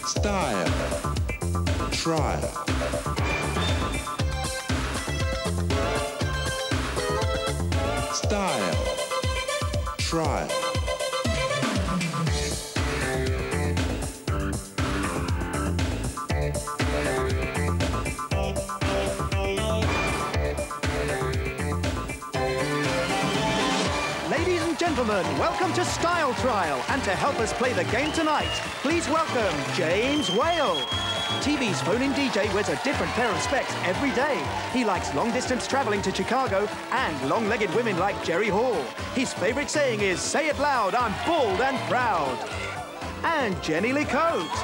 Style. Trial. Style. Trial. Ladies and gentlemen, welcome to Style Trial. And to help us play the game tonight, please welcome James Whale. TV's phone-in DJ wears a different pair of specs every day. He likes long-distance travelling to Chicago and long-legged women like Jerry Hall. His favourite saying is, "Say it loud, I'm bold and proud." And Jenny Lee Coates.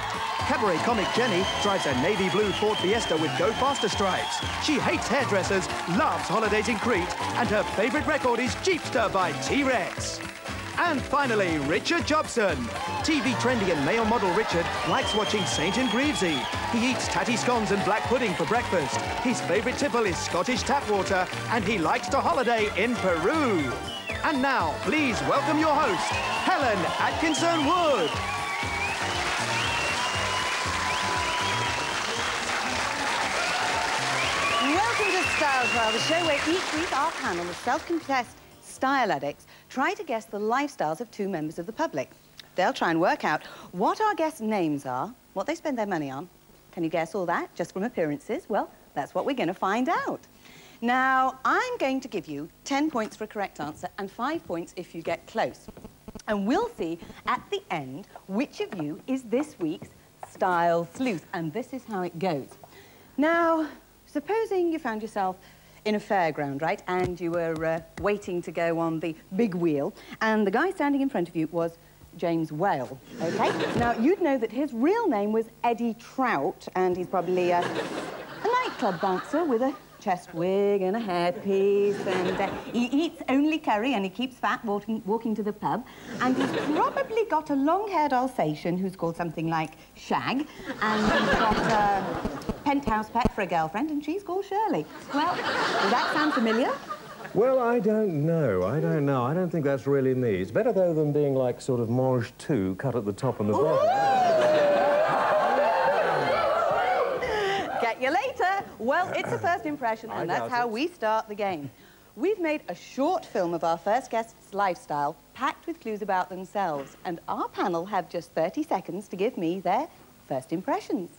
Cabaret comic Jenny drives a navy blue Ford Fiesta with Go Faster stripes. She hates hairdressers, loves holidays in Crete, and her favourite record is Jeepster by T-Rex. And finally, Richard Jobson. TV trendy and male model Richard likes watching St. and Greavesy. He eats tatty scones and black pudding for breakfast. His favourite tipple is Scottish tap water, and he likes to holiday in Peru. And now, please welcome your host, Helen Atkinson-Wood. Welcome to Style Trial, the show where each week our panel of self-confessed style addicts try to guess the lifestyles of two members of the public. They'll try and work out what our guests' names are, what they spend their money on. Can you guess all that just from appearances? Well, that's what we're going to find out. Now, I'm going to give you 10 points for a correct answer and 5 points if you get close. And we'll see at the end which of you is this week's style sleuth. And this is how it goes. Now, supposing you found yourself in a fairground, right, and you were waiting to go on the big wheel, and the guy standing in front of you was James Whale, OK? Now, you'd know that his real name was Eddie Trout, and he's probably a nightclub bouncer with a chest wig and a hairpiece, and he eats only curry and he keeps fat walking to the pub, and he's probably got a long-haired Alsatian who's called something like Shag, and he's got a penthouse pet for a girlfriend, and she's called Shirley. Well, does that sound familiar? Well, I don't know. I don't think that's really me. It's better, though, than being like sort of Mange 2 cut at the top and the bottom. Get you later. Well, it's a first impression, and that's how we start the game. We've made a short film of our first guest's lifestyle, packed with clues about themselves, and our panel have just 30 seconds to give me their first impressions.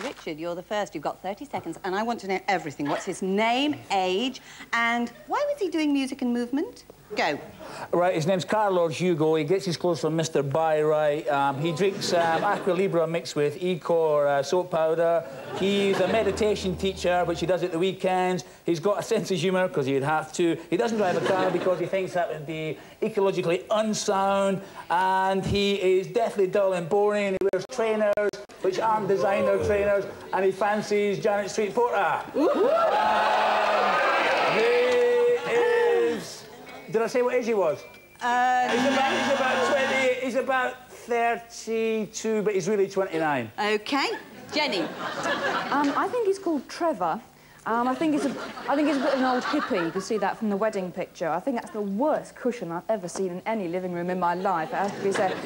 Richard, you're the first. You've got 30 seconds, and I want to know everything. What's his name, age, and why was he doing music and movement? Go. Right, his name's Carlos Hugo. He gets his clothes from Mr. Byright. He drinks Aqua Libra mixed with Ecor soap powder. He's a meditation teacher, which he does at the weekends. He's got a sense of humour, because he'd have to. He doesn't drive a car because he thinks that would be ecologically unsound. And he is deathly dull and boring. He wears trainers, which aren't designer trainers, and he fancies Janet Street Porter. Did I say what age he was? He's about 32, but he's really 29. OK. Jenny? I think he's called Trevor. I think it's a bit of an old hippie. You can see that from the wedding picture. I think that's the worst cushion I've ever seen in any living room in my life, it has to be said.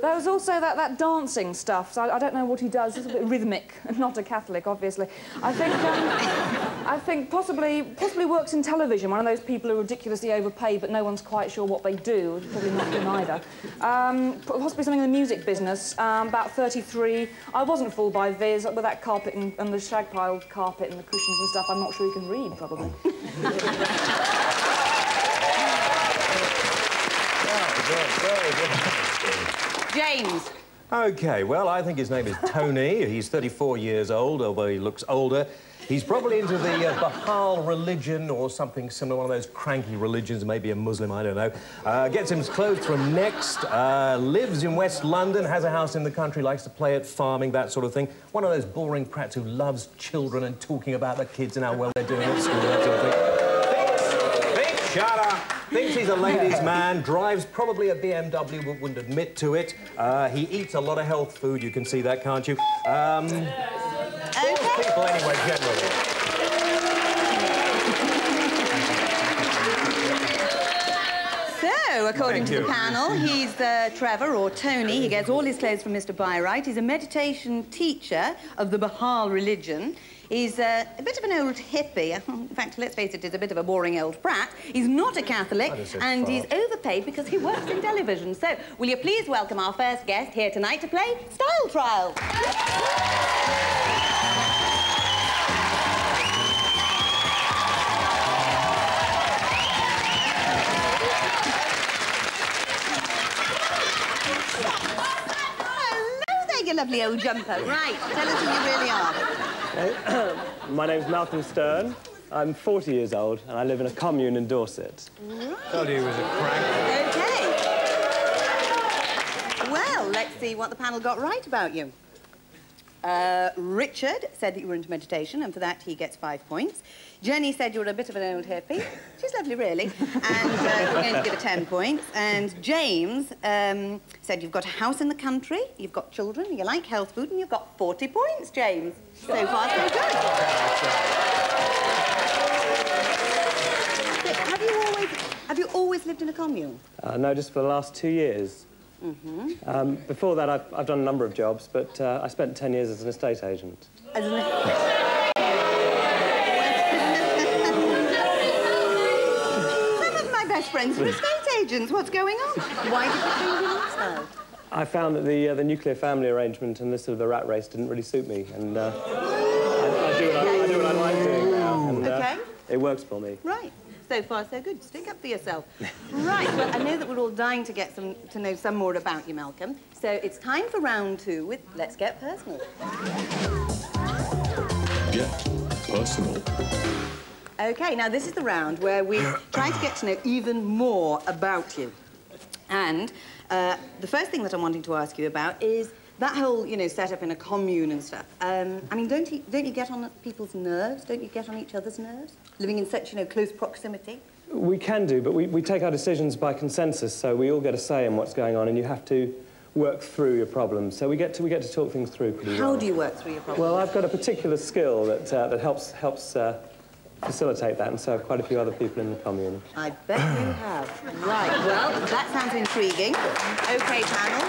There was also that dancing stuff. So I don't know what he does. It's a bit rhythmic. Not a Catholic, obviously. I think possibly works in television. One of those people who are ridiculously overpaid, but no one's quite sure what they do. Probably not him either. Possibly something in the music business. About 33. I wasn't fooled by Viz with that carpet and the shag pile carpet and the cushions and stuff. I'm not sure he can read, probably. James. OK, well, I think his name is Tony. He's 34 years old, although he looks older. He's probably into the Bahal religion or something similar, one of those cranky religions, maybe a Muslim, I don't know. Gets his clothes from Next, lives in West London, has a house in the country, likes to play at farming, that sort of thing. One of those boring prats who loves children and talking about the kids and how well they're doing at school, that sort of thing. Shut up! Thinks he's a ladies' man, drives probably a BMW, but wouldn't admit to it. He eats a lot of health food, you can see that, can't you? People anyway, generally. So, according to the panel, he's Trevor, or Tony. He gets all his clothes from Mr. Byright. He's a meditation teacher of the Bahal religion. He's a bit of an old hippie. In fact, let's face it, he's a bit of a boring old brat. He's not a Catholic, and he's overpaid because he works in television. So, will you please welcome our first guest here tonight to play Style Trial? You lovely old jumper. Right, tell us who you really are. My name's Malcolm Stern. I'm 40 years old, and I live in a commune in Dorset. Right. Told you he was a crank. OK. Well, let's see what the panel got right about you. Richard said that you were into meditation, and for that he gets 5 points. Jenny said you were a bit of an old hippie. She's lovely, really. And we're going to give her 10 points. And James said you've got a house in the country, you've got children, you like health food, and you've got 40 points, James. So far, so good. So have you always lived in a commune? No, just for the last 2 years. Mm-hmm. Before that, I've done a number of jobs, but I spent 10 years as an estate agent. As an... Some of my best friends were estate agents. What's going on? Why did you change your lifestyle? I found that the nuclear family arrangement and this sort of the rat race didn't really suit me, and I do what I like doing now, and it works for me. Right. So far, so good. Stick up for yourself. Right, well, I know that we're all dying to get to know some more about you, Malcolm. So it's time for round 2 with Let's Get Personal. Get personal. OK, now this is the round where we try to get to know even more about you. And the first thing that I'm wanting to ask you about is that whole, you know, setup in a commune and stuff. I mean, don't you get on people's nerves? Don't you get on each other's nerves? Living in such, you know, close proximity? We can do, but we take our decisions by consensus, so we all get a say in what's going on, and you have to work through your problems. So we get to talk things through pretty well. How do you work through your problems? Well, I've got a particular skill that helps facilitate that, and so have quite a few other people in the commune. I bet you have. Right, well, that sounds intriguing. OK, panel.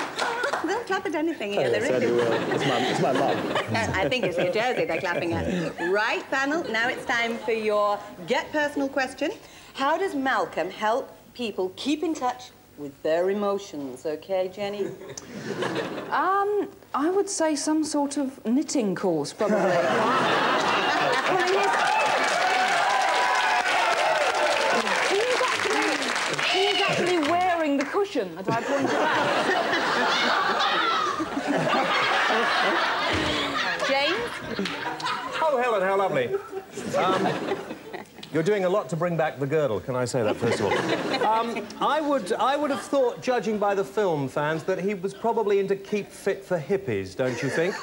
They'll clap at anything here. Yes, they will. It's my mum. I think it's New Jersey they're clapping at. Right, panel, now it's time for your Get Personal question. How does Malcolm help people keep in touch with their emotions? OK, Jenny? I would say some sort of knitting course, probably. He's actually wearing the cushion that I pointed out. James? Oh, Helen, how lovely. You're doing a lot to bring back the girdle, can I say that, first of all? I would have thought, judging by the film, fans, that he was probably into Keep Fit for Hippies, don't you think?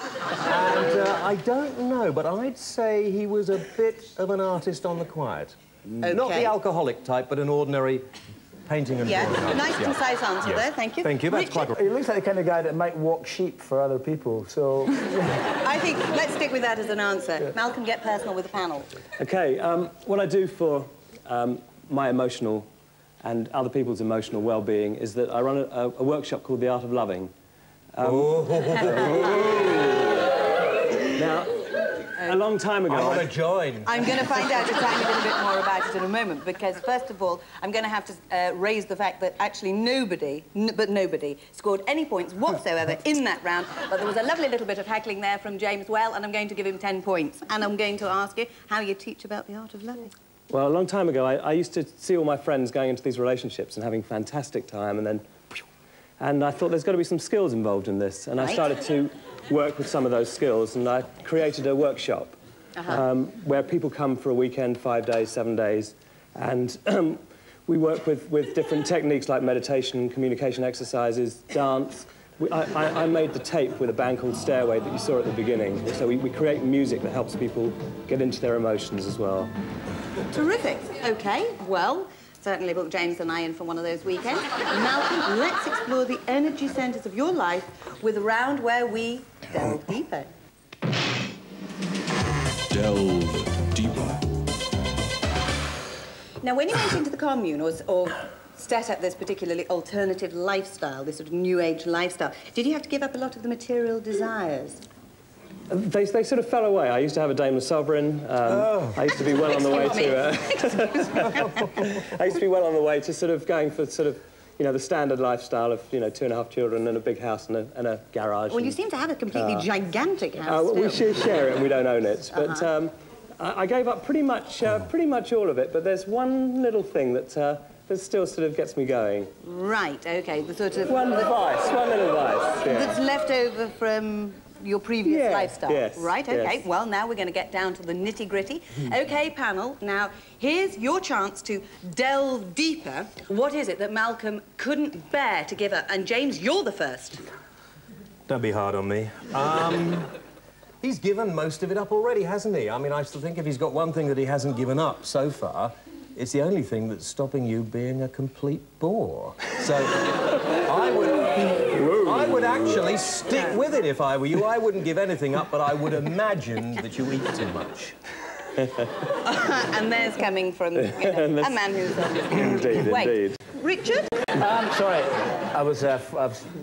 And I don't know, but I'd say he was a bit of an artist on the quiet. Okay. Not the alcoholic type, but an ordinary painting and drawing artist. Nice concise answer there, thank you. Thank you, that's quite right. He looks like the kind of guy that might walk sheep for other people, so... I think let's stick with that as an answer. Yeah. Malcolm, get personal with the panel. OK, what I do for my emotional and other people's emotional well-being is that I run a workshop called The Art of Loving. Now, a long time ago... I want to join. I'm going to find out a tiny little bit more about it in a moment, because, first of all, I'm going to have to raise the fact that actually nobody scored any points whatsoever in that round, but there was a lovely little bit of heckling there from James Well, and I'm going to give him 10 points. And I'm going to ask you how you teach about the art of loving. Well, a long time ago, I used to see all my friends going into these relationships and having fantastic time, and then... And I thought there's got to be some skills involved in this, and I started to work with some of those skills, and I created a workshop where people come for a weekend, 5 days, 7 days, and we work with different techniques like meditation, communication exercises, dance. I made the tape with a band called Stairway that you saw at the beginning, so we create music that helps people get into their emotions as well. Terrific. OK, well... Certainly book James and I in for one of those weekends. Malcolm, let's explore the energy centres of your life with a round where we delve deeper. Delve deeper. Now, when you went into the commune or set up this particularly alternative lifestyle, this sort of new age lifestyle, did you have to give up a lot of the material desires? They sort of fell away. I used to have a Daimler Sovereign. I used to be well on the way to... I used to be well on the way to sort of going for sort of, you know, the standard lifestyle of, you know, 2.5 children and a big house and a garage. Well, you seem to have a completely gigantic house. We share it and we don't own it. But I gave up pretty much all of it. But there's one little thing that still sort of gets me going. Right, OK. The sort of... one little vice, yeah. That's left over from... your previous lifestyle. Yes, right, OK. Yes. Well, now we're going to get down to the nitty-gritty. OK, panel, now, here's your chance to delve deeper. What is it that Malcolm couldn't bear to give up? And, James, you're the first. Don't be hard on me. He's given most of it up already, hasn't he? I mean, I still think if he's got one thing that he hasn't given up so far, it's the only thing that's stopping you being a complete bore. So, I would actually stick with it if I were you. I wouldn't give anything up, but I would imagine that you eat too much. And there's coming from, you know, a man who's... Indeed. Richard? Sorry,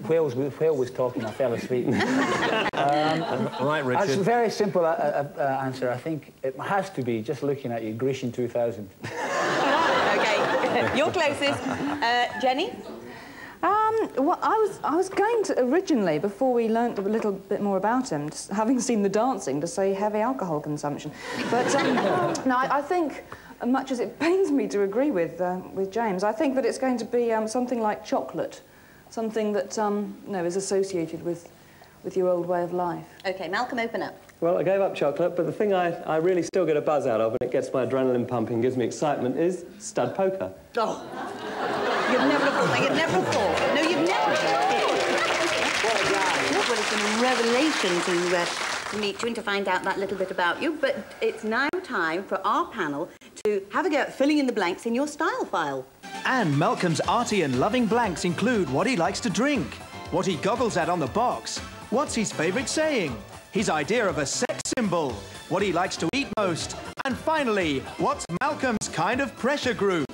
Whale was talking, I fell asleep. Right, Richard. That's a very simple answer. I think it has to be, just looking at you, Grecian 2000. OK, you're closest. Jenny? Well, I was going to originally, before we learnt a little bit more about him, just having seen the dancing, to say heavy alcohol consumption. But no, I think, much as it pains me to agree with James, I think that it's going to be something like chocolate, something that is associated with your old way of life. OK, Malcolm, open up. Well, I gave up chocolate, but the thing I really still get a buzz out of, and it gets my adrenaline pumping, gives me excitement, is stud poker. Oh. You'd never have thought. You'd never have thought. No, you'd never have thought. Well, it's been a revelation to meet you and to find out that little bit about you. But it's now time for our panel to have a go at filling in the blanks in your style file. And Malcolm's arty and loving blanks include what he likes to drink, what he goggles at on the box, what's his favourite saying, his idea of a sex symbol, what he likes to eat most, and finally, what's Malcolm's kind of pressure group.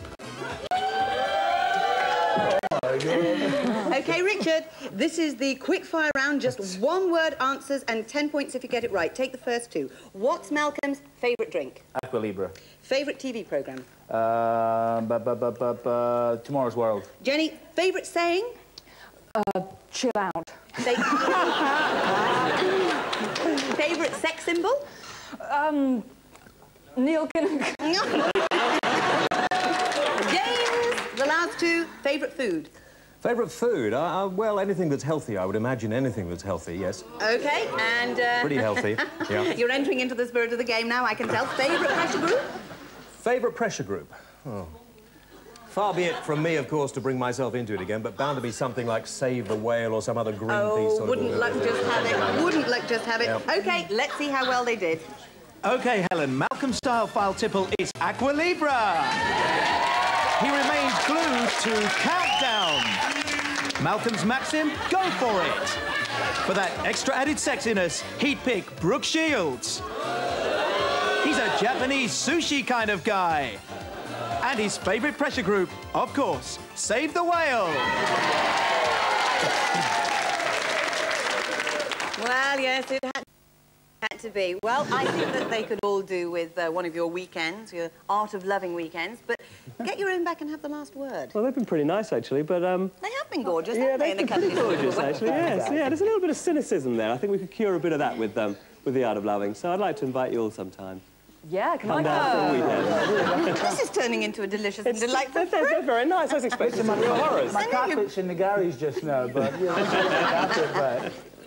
OK, Richard, this is the quick-fire round, just one-word answers and 10 points if you get it right. Take the first two. What's Malcolm's favourite drink? Aqua Libra. Favourite TV programme? Tomorrow's World. Jenny, favourite saying? Chill out. Favourite sex symbol? Neil Kinnock. James, the last two. Favourite food? Favourite food? Well, anything that's healthy. I would imagine anything that's healthy, yes. OK, and... Pretty healthy, yeah. You're entering into the spirit of the game now, I can tell. Favourite pressure group? Favourite pressure group? Oh. Far be it from me, of course, to bring myself into it again, but bound to be something like Save the Whale or some other Greenpeace sort of... wouldn't luck just have it. Wouldn't luck just have it. Yep. OK, let's see how well they did. OK, Helen, Malcolm's style file tipple is Aqua Libra. He remains glued to Countdown. Malcolm's Maxim, go for it. For that extra added sexiness, he'd pick Brooke Shields. He's a Japanese sushi kind of guy. And his favourite pressure group, of course, Save the Whale. Well, yes, it had to be. Well, I think that they could all do with one of your weekends, your Art of Loving weekends, but get your own back and have the last word. Well, they've been pretty nice, actually, but... They have been gorgeous, yeah, haven't they? they've been pretty gorgeous, actually, yes. Yeah, there's a little bit of cynicism there. I think we could cure a bit of that with the Art of Loving, so I'd like to invite you all sometime. Yeah, can I Come down for the weekend. This is turning into a delicious and delightful They're very nice. I was expecting some real horrors. My carpet's in the garage just now, but...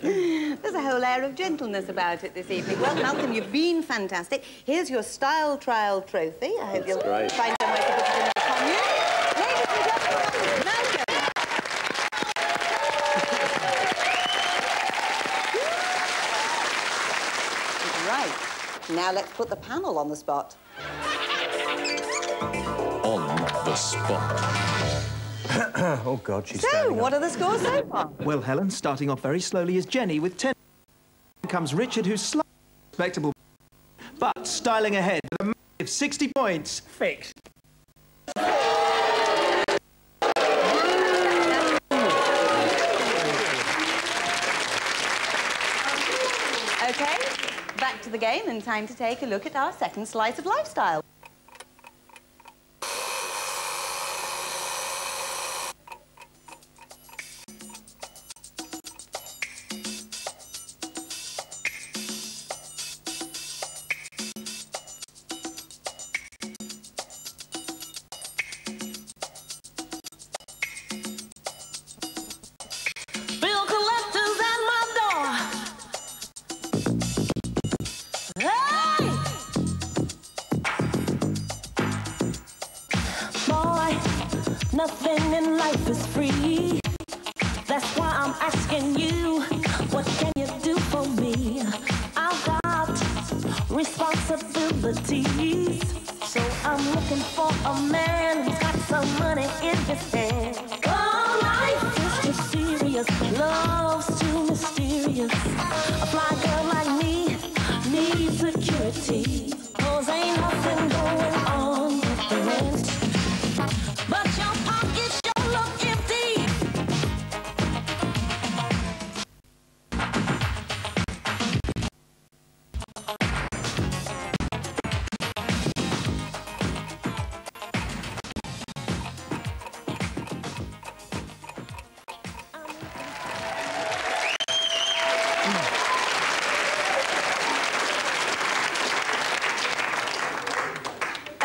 There's a whole air of gentleness about it this evening. Well, Malcolm, you've been fantastic. Here's your style trial trophy. I hope you'll find some way to put it in the commune. Ladies and gentlemen, Malcolm. Right. Now let's put the panel on the spot. On the spot. Oh, God, she's standing So, what are the scores so far? Well, Helen, starting off very slowly is Jenny with 10. Comes Richard, who's slightly respectable, but styling ahead with a massive 60 points. Fixed. OK, back to the game and time to take a look at our second slice of lifestyle. Nothing in life is free. That's why I'm asking you, what can you do for me? I've got responsibilities, so I'm looking for a man who's got some money in his hand. Oh, life is too serious, love's too mysterious. A fly girl like me needs security, 'cause ain't nothing going on with the rent. But your pockets sure look empty.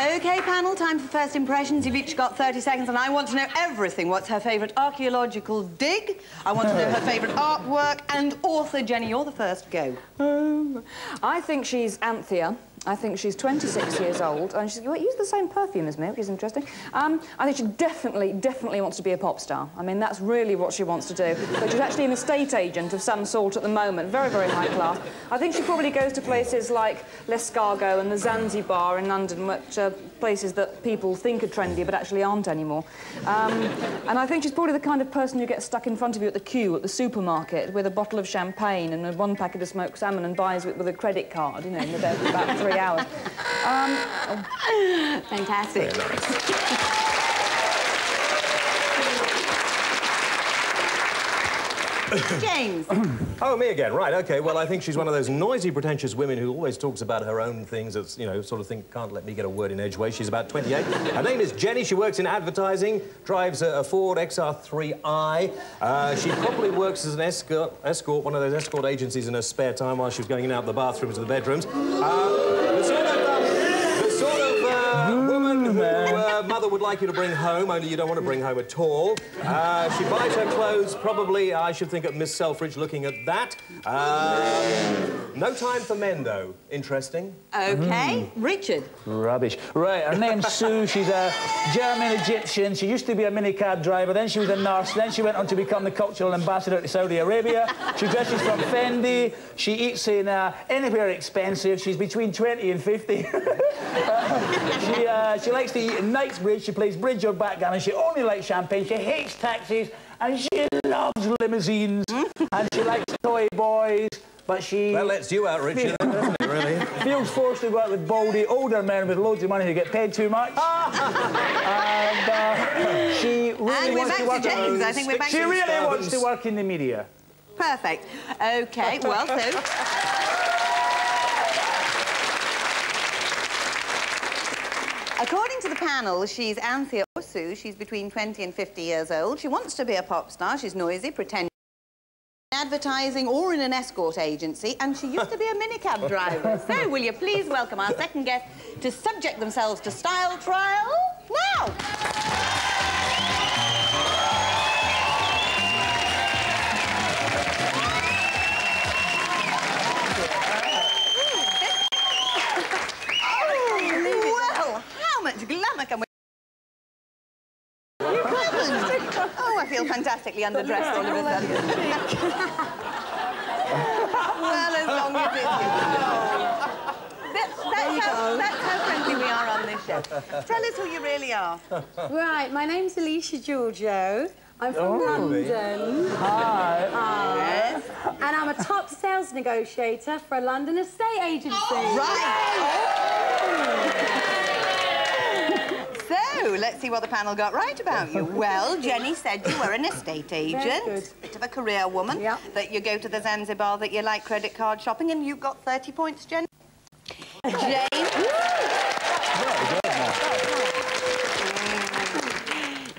OK, panel, time for first impressions. You've each got 30 seconds, and I want to know everything. What's her favourite archaeological dig? I want to know her favourite artwork and author. Jenny, you're the first. Go. I think she's Anthea. I think she's 26 years old, and she's used the same perfume as me, which is interesting. I think she definitely wants to be a pop star. I mean, that's really what she wants to do. But she's actually an estate agent of some sort at the moment, very, very high class. I think she probably goes to places like Lescargo and the Zanzibar in London, which are places that people think are trendy but actually aren't anymore. And I think she's probably the kind of person who gets stuck in front of you at the queue at the supermarket with a bottle of champagne and one packet of smoked salmon and buys it with a credit card, you know, in about 3 hours. Fantastic. James. Oh, me again. Right, OK. Well, I think she's one of those noisy, pretentious women who always talks about her own things that's, you know, sort of think, can't let me get a word in edgeways. She's about 28. Her name is Jenny. She works in advertising, drives a Ford XR3i. She probably works as an escort, one of those escort agencies in her spare time while she was going in and out the bathrooms and the bedrooms. The sort of woman who mother would like you to bring home, only you don't want to bring home at all. She buys her clothes, probably, I should think, at Miss Selfridge, looking at that. No time for men, though. Interesting. OK. Richard. Rubbish. Right, her name's Sue. She's a German-Egyptian. She used to be a minicab driver, then she was a nurse, then she went on to become the cultural ambassador to Saudi Arabia. She dresses from Fendi. She eats in anywhere expensive. She's between 20 and 50. She likes to eat in Knightsbridge Broadway. She plays bridge or backgammon. She only likes champagne. She hates taxis. And she loves limousines. And she likes toy boys. But she... That lets you out, Richard, doesn't it, really? Feels forced to go out with baldy, older men with loads of money who get paid too much. And she really wants to work... James. I think we're back She really wants to work in the media. Perfect. OK, well, so... According to the panel, she's Anthea or Sue. She's between 20 and 50 years old. She wants to be a pop star. She's noisy, pretentious, advertising or in an escort agency, and she used to be a minicab driver. So, will you please welcome our second guest to subject themselves to style trial now? Glamour can we... You haven't! Oh, I feel fantastically underdressed all of a sudden. Well, as long as it's you. That's how friendly we are on this show. Tell us who you really are. Right, my name's Alicia Giorgio. I'm from London. Hi. Yes. And I'm a top sales negotiator for a London estate agency. So, let's see what the panel got right about you. Well, Jenny said you were an estate agent, bit of a career woman, that you go to the Zanzibar, that you like credit card shopping, and you got 30 points, Jenny.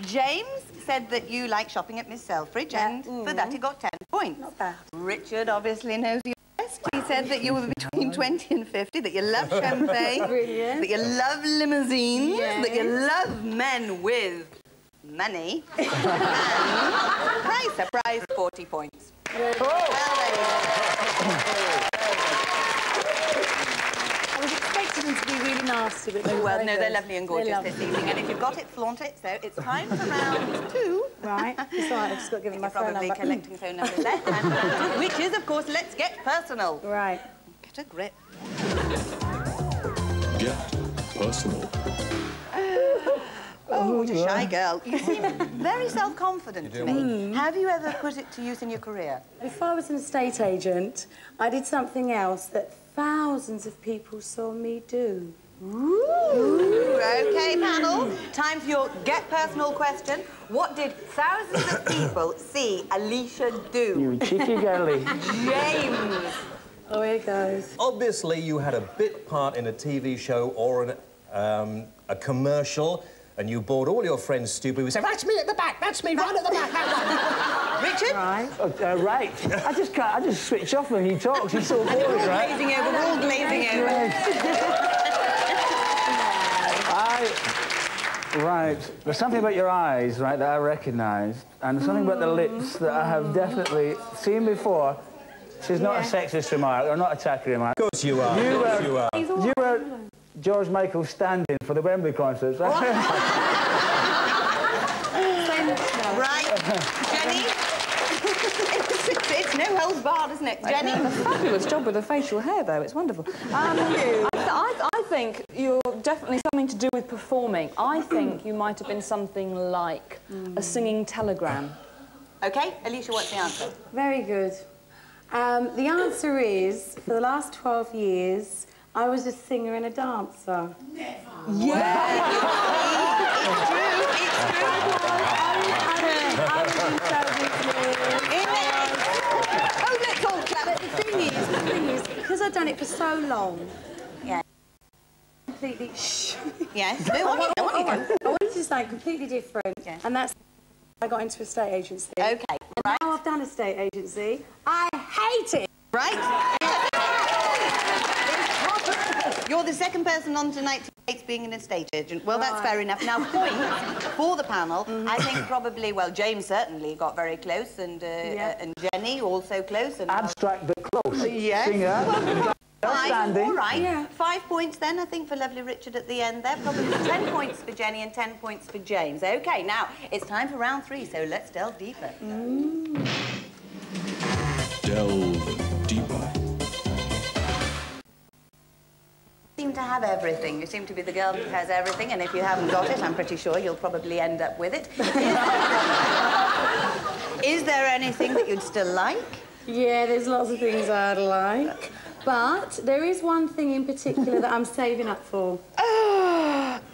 James said that you like shopping at Miss Selfridge, and for that he got 10 points. Not bad. Richard obviously knows you best. He said that you were between 20 and 50, that you love champagne, that you love limousines, that you love men with money, and, surprise, 40 points. Well, there you go. I was expecting them to be really nasty, but they were Well, no, they're lovely and gorgeous this evening, and if you've got it, flaunt it. So it's time for round 2. Right, it's all right, I've just got to give you my phone Probably number. collecting phone numbers left, and round 2, which is, of course, Let's Get Personal. Right. Get a grip. Get personal. Oh, what a shy girl. You seem very self-confident to me. Have you ever put it to use in your career? Before I was an estate agent, I did something else that thousands of people saw me do. Ooh. OK, panel. Time for your Get Personal question. What did thousands of people see Alicia do? You cheeky girlie. James. Oh, here goes. Obviously, you had a bit part in a TV show or a commercial, and you bored all your friends stupid. We say, that's me at the back, that's me right at the back, that one. Richard? Right. Right. I just switch off when he talks. He's so boring, right? Glazing over, we're all glazing over. Right. There's something about your eyes, right, that I recognised, and there's something about the lips that I have definitely seen before. This is not a sexist remark, or not a tacky remark. Of course you are. You were George Michael stand-in for the Wembley concerts, right? Right. Jenny? It's no holds barred, isn't it? Jenny? A fabulous job with the facial hair, though. It's wonderful. I think you're definitely something to do with performing. I think you might have been something like a singing telegram. OK, Alicia, what's the answer? Very good. The answer is, for the last 12 years, I was a singer and a dancer. Never. Yeah. It's true. Oh, let's all clap. But the thing is, because I've done it for so long, completely... Yes. No, what do you do? I wanted to say completely different, and that's I got into a estate agency. OK, and now I've done a estate agency. I hate it. Right. You're the second person on tonight who hates being an estate agent. Well, that's fair enough. Now, points for the panel. I think probably, well, James certainly got very close, and Jenny also close. And Abstract but close. Yes. Singer. Outstanding. All right. Yeah. 5 points then, I think, for lovely Richard at the end there. Probably 10 points for Jenny and 10 points for James. OK, now, it's time for round 3, so let's delve deeper. Delve deeper. Seem to to have everything. You seem to be the girl who has everything, and if you haven't got it, I'm pretty sure you'll probably end up with it. Is there anything that you'd still like? Yeah, there's lots of things I'd like. But there is one thing in particular that I'm saving up for.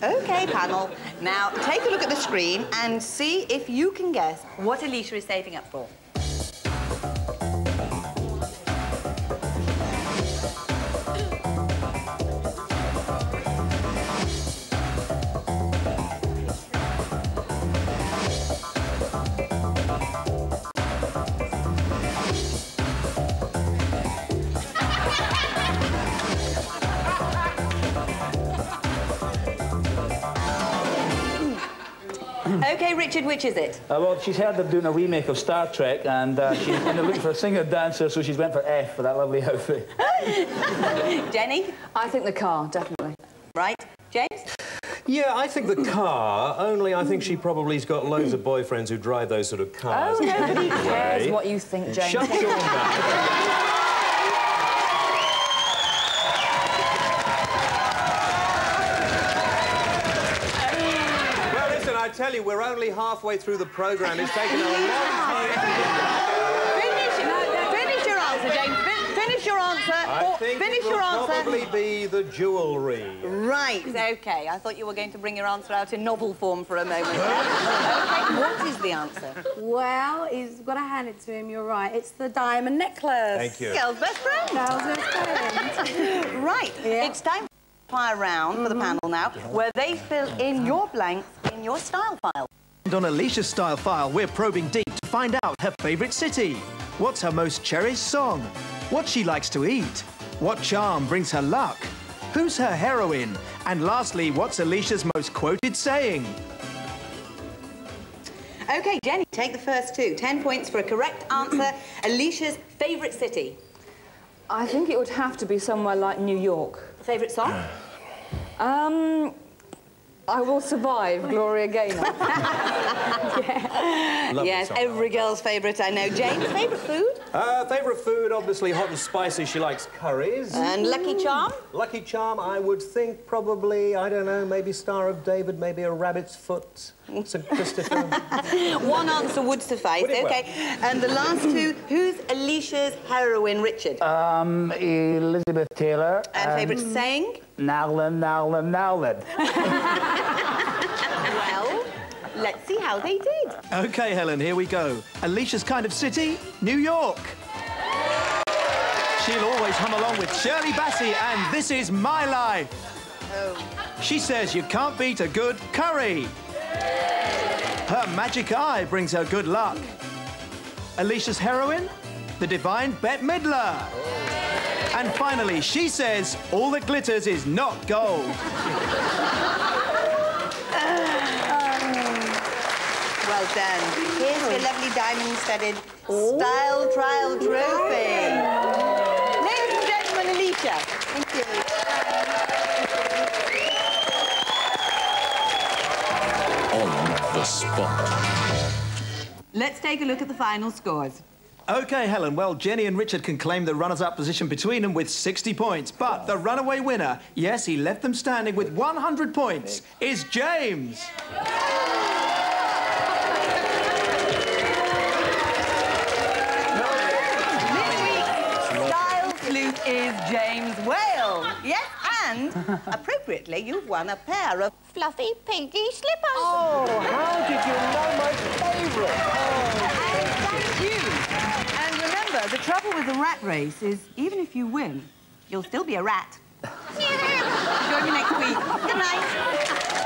OK, panel. Now, take a look at the screen and see if you can guess what Alicia is saving up for. OK, Richard, which is it? Well, she's heard they're doing a remake of Star Trek, and she's kind of looking for a singer-dancer, so she's went for F for that lovely outfit. Jenny? I think the car, definitely. Right. James? Yeah, I think the car, only I think she probably's got loads of boyfriends who drive those sort of cars. Oh, nobody cares what you think, James. Shut your mouth. I tell you, we're only halfway through the programme. It's taken a long time. Finish your answer, James. Finish your answer. I think finish it will your answer. probably be the jewellery. Right, OK. I thought you were going to bring your answer out in novel form for a moment. OK, what is the answer? Well, he's got to hand it to him, you're right. It's the diamond necklace. Thank you. Girl's best friend. Girl's best friend. Right, it's time fire round for the panel now, where they fill in your blanks in your style file. And on Alicia's style file, we're probing deep to find out her favourite city. What's her most cherished song? What she likes to eat? What charm brings her luck? Who's her heroine? And lastly, what's Alicia's most quoted saying? OK, Jenny, take the first two. 10 points for a correct answer. Alicia's favourite city. I think it would have to be somewhere like New York. Favourite song? I Will Survive, Gloria Gaynor. Yes, song. every girl's favourite, I know. James, favourite food? Favourite food, obviously hot and spicy. She likes curries. And lucky charm? Lucky charm, I would think probably, I don't know, maybe Star of David, maybe a rabbit's foot, St. Christopher. One answer would suffice, OK. And the last two, who's Alicia's heroine, Richard? Elizabeth Taylor. And favourite saying? Nowlin, Nowlin, Nowlin. Well, let's see how they did. OK, Helen, here we go. Alicia's kind of city? New York. She'll always hum along with Shirley Bassey and This Is My Life. Oh. She says you can't beat a good curry. Her magic eye brings her good luck. Alicia's heroine? The divine Bette Midler. And finally, she says all that glitters is not gold. Well done. Here's your lovely diamond-studded style trial trophy. Ladies and gentlemen, Alicia. Thank you. On the spot. Let's take a look at the final scores. OK, Helen, well, Jenny and Richard can claim the runners-up position between them with 60 points. But the runaway winner, yes, he left them standing with 100 points, is James. Style sleuth is James Whale. Yes, and appropriately, you've won a pair of fluffy pinky slippers. Oh, how did you know my favourite? Thank you. And remember, the trouble with the rat race is even if you win, you'll still be a rat. Join me next week. Good night.